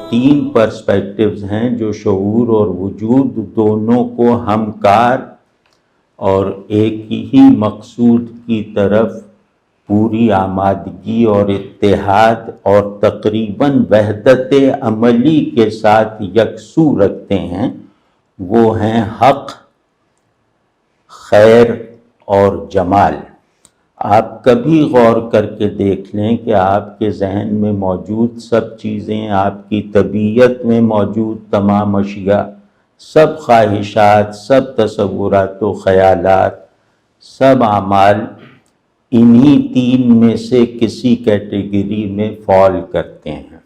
تین پرسپیکٹیوز ہیں جو شعور اور وجود دونوں کو ہمکار اور ایک ہی مقصود کی طرف پوری آمادگی اور اتحاد اور تقریباً وحدت عملی کے ساتھ یکسو رکھتے ہیں، وہ ہیں حق، خیر اور جمال۔ آپ کبھی غور کر کے دیکھ لیں کہ آپ کے ذہن میں موجود سب چیزیں، آپ کی طبیعت میں موجود تمام اشیاء، سب خواہشات، سب تصورات و خیالات، سب اعمال انہی تین میں سے کسی کیٹیگری میں فال کرتے ہیں،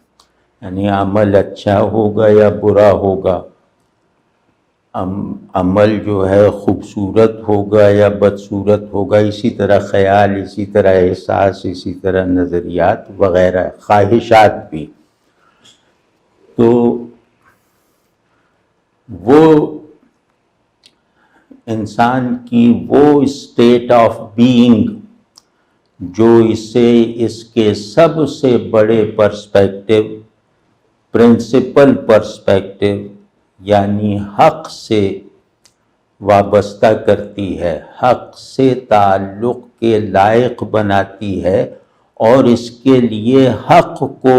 یعنی عمل اچھا ہوگا یا برا ہوگا، عمل جو ہے خوبصورت ہوگا یا بدصورت ہوگا، اسی طرح خیال، اسی طرح احساس، اسی طرح نظریات وغیرہ، خواہشات بھی۔ تو وہ انسان کی وہ اسٹیٹ آف بینگ جو اسے اس کے سب سے بڑے پرسپیکٹیو، پرنسپل پرسپیکٹیو یعنی حق سے وابستہ کرتی ہے، حق سے تعلق کے لائق بناتی ہے اور اس کے لیے حق کو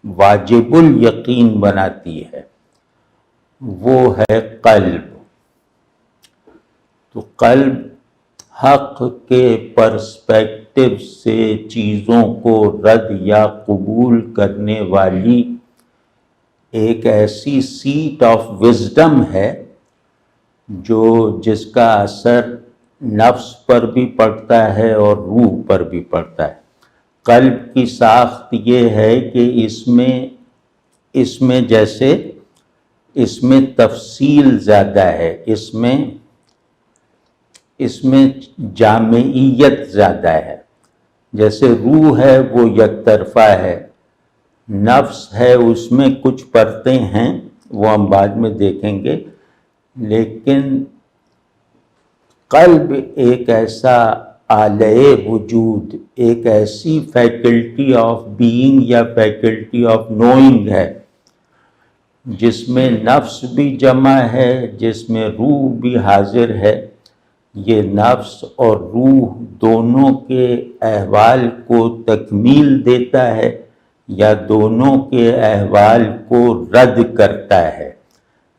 واجب الیقین بناتی ہے، وہ ہے قلب۔ تو قلب حق کے پرسپیکٹیو سے چیزوں کو رد یا قبول کرنے والی ایک ایسی سیٹ آف وزڈم ہے جس کا اثر نفس پر بھی پڑتا ہے اور روح پر بھی پڑتا ہے۔ قلب کی ساخت یہ ہے کہ اس میں جیسے اس میں تفصیل زیادہ ہے، اس میں جامعیت زیادہ ہے۔ جیسے روح ہے وہ یک طرفہ ہے، نفس ہے اس میں کچھ پرتیں ہیں، وہ ہم بعد میں دیکھیں گے، لیکن قلب ایک ایسا آلۂ وجود، ایک ایسی فیکلٹی آف بینگ یا فیکلٹی آف نوئنگ ہے جس میں نفس بھی جمع ہے، جس میں روح بھی حاضر ہے۔ یہ نفس اور روح دونوں کے احوال کو تکمیل دیتا ہے یا دونوں کے احوال کو رد کرتا ہے۔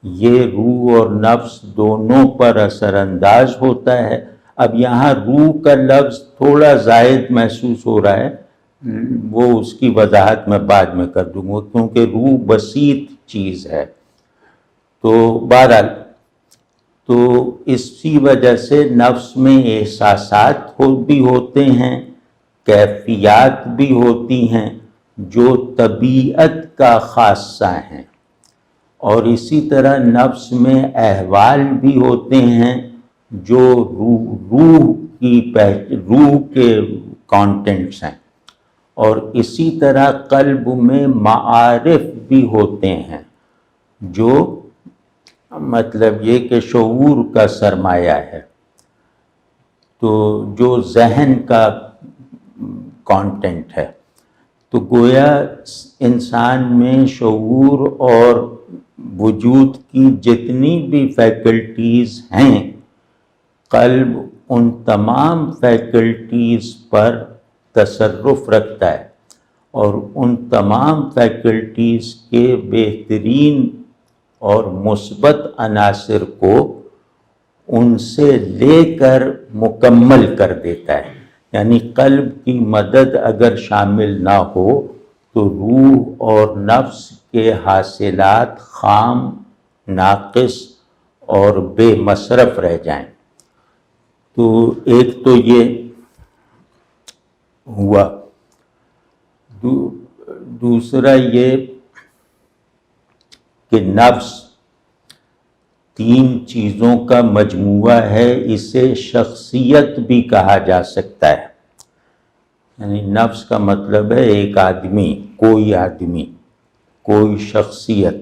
یہ روح اور نفس دونوں پر اثر انداز ہوتا ہے۔ اب یہاں روح کا لفظ تھوڑا زائد محسوس ہو رہا ہے، وہ اس کی وضاحت میں بعد میں کر دوں گا، کیونکہ روح بسیط چیز ہے۔ تو بہرحال تو اسی وجہ سے نفس میں احساسات بھی ہوتے ہیں، کیفیات بھی ہوتی ہیں جو طبیعت کا خاصہ ہیں، اور اسی طرح نفس میں احوال بھی ہوتے ہیں جو روح کے کانٹینٹس ہیں، اور اسی طرح قلب میں معارف بھی ہوتے ہیں جو مطلب یہ کہ شعور کا سرمایہ ہے، تو جو ذہن کا کانٹینٹ ہے۔ تو گویا انسان میں شعور اور وجود کی جتنی بھی فیکلٹیز ہیں، قلب ان تمام فیکلٹیز پر تصرف رکھتا ہے اور ان تمام فیکلٹیز کے بہترین اور مثبت عناصر کو ان سے لے کر مکمل کر دیتا ہے۔ یعنی قلب کی مدد اگر شامل نہ ہو تو روح اور نفس کے حاصلات خام، ناقص اور بے مصرف رہ جائیں۔ تو ایک تو یہ ہوا، دوسرا یہ کہ نفس تین چیزوں کا مجموعہ ہے، اسے شخصیت بھی کہا جا سکتا ہے۔ یعنی نفس کا مطلب ہے ایک آدمی، کوئی شخصیت۔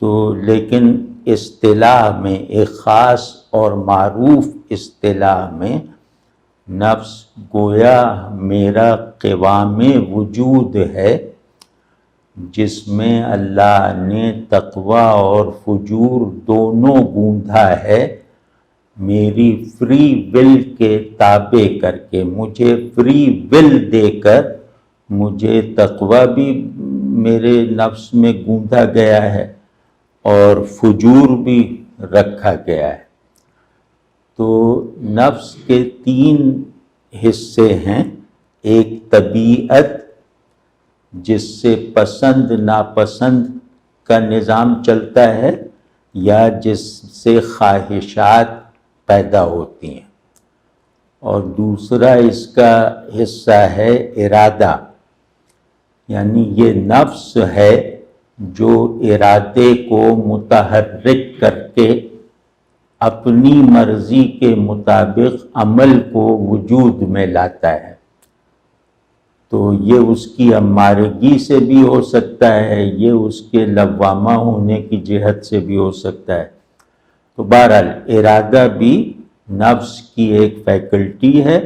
تو لیکن اصطلاح میں، ایک خاص اور معروف اصطلاح میں، نفس گویا میرا قوام وجود ہے جس میں اللہ نے تقوی اور فجور دونوں گوندا ہے، میری فری ول کے تابع کر کے، مجھے فری ول دے کر مجھے تقوی بھی میرے نفس میں گوندا گیا ہے اور فجور بھی رکھا گیا ہے۔ تو نفس کے 3 حصے ہیں، ایک طبیعت جس سے پسند ناپسند کا نظام چلتا ہے یا جس سے خواہشات پیدا ہوتی ہیں، اور دوسرا اس کا حصہ ہے ارادہ، یعنی یہ نفس ہے جو ارادے کو متحرک کر کے اپنی مرضی کے مطابق عمل کو وجود میں لاتا ہے۔ تو یہ اس کی امارگی سے بھی ہو سکتا ہے، یہ اس کے لوامہ ہونے کی جہت سے بھی ہو سکتا ہے۔ تو بہرحال ارادہ بھی نفس کی ایک فیکلٹی ہے،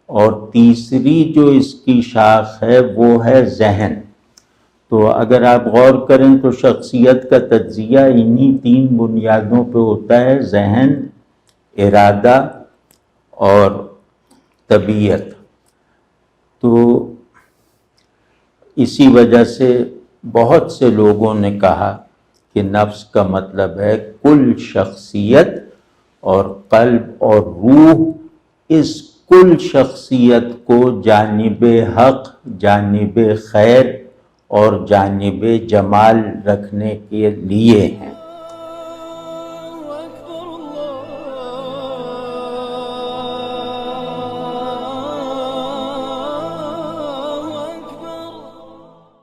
اور تیسری جو اس کی شاخ ہے وہ ہے ذہن۔ تو اگر آپ غور کریں تو شخصیت کا تجزیہ انہی 3 بنیادوں پہ ہوتا ہے، ذہن، ارادہ اور طبیعت۔ تو اسی وجہ سے بہت سے لوگوں نے کہا کہ نفس کا مطلب ہے کل شخصیت، اور قلب اور روح اس کل شخصیت کو جانب حق، جانب خیر اور جانب جمال رکھنے کے لیے ہیں۔